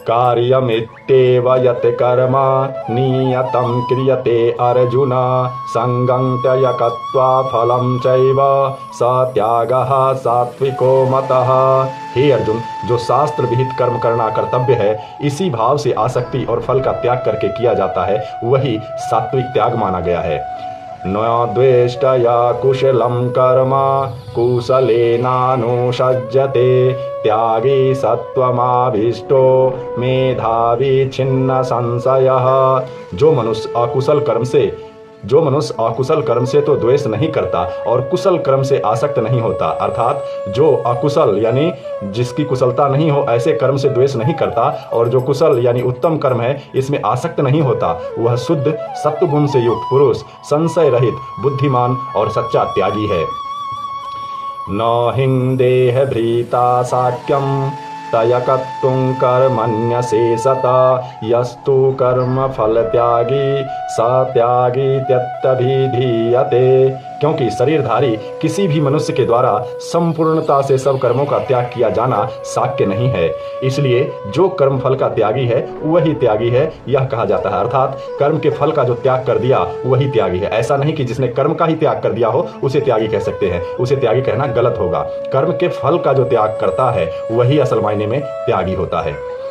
कार्यमित्येव यत् कर्म नियतं क्रियते अर्जुन संगं त्यक्त्वा फलं चैव स त्यागः सात्विको मतः। हे अर्जुन, जो शास्त्र विहित कर्म करना कर्तव्य है, इसी भाव से आसक्ति और फल का त्याग करके किया जाता है, वही सात्विक त्याग माना गया है। न द्वेष्टया कुशलं कर्म कुशलेनानुसज्जते त्यागी सत्वमाभिष्टो मेधावी छिन्न संशयः। जो मनुष्य अकुशल कर्म से तो द्वेष नहीं करता और कुशल कर्म से आसक्त नहीं होता, अर्थात जो अकुशल यानी जिसकी कुशलता नहीं हो ऐसे कर्म से द्वेष नहीं करता और जो कुशल यानी उत्तम कर्म है इसमें आसक्त नहीं होता, वह शुद्ध सत्वगुण से युक्त पुरुष संशय रहित बुद्धिमान और सच्चा त्यागी है। न हिंदेह भ्रीता साक्यम तयकत्तुं कर्मण्यशेषत यस्तु कर्म फल त्यागी स त्यागी त्यक्तभिधीयते। क्योंकि शरीरधारी किसी भी मनुष्य के द्वारा संपूर्णता से सब कर्मों का त्याग किया जाना साक्य नहीं है, इसलिए जो कर्म फल का त्यागी है वही त्यागी है यह कहा जाता है। अर्थात कर्म के फल का जो त्याग कर दिया वही त्यागी है। ऐसा नहीं कि जिसने कर्म का ही त्याग कर दिया हो उसे त्यागी कह सकते हैं, उसे त्यागी कहना गलत होगा। कर्म के फल का जो त्याग करता है वही असल मायने में त्यागी होता है।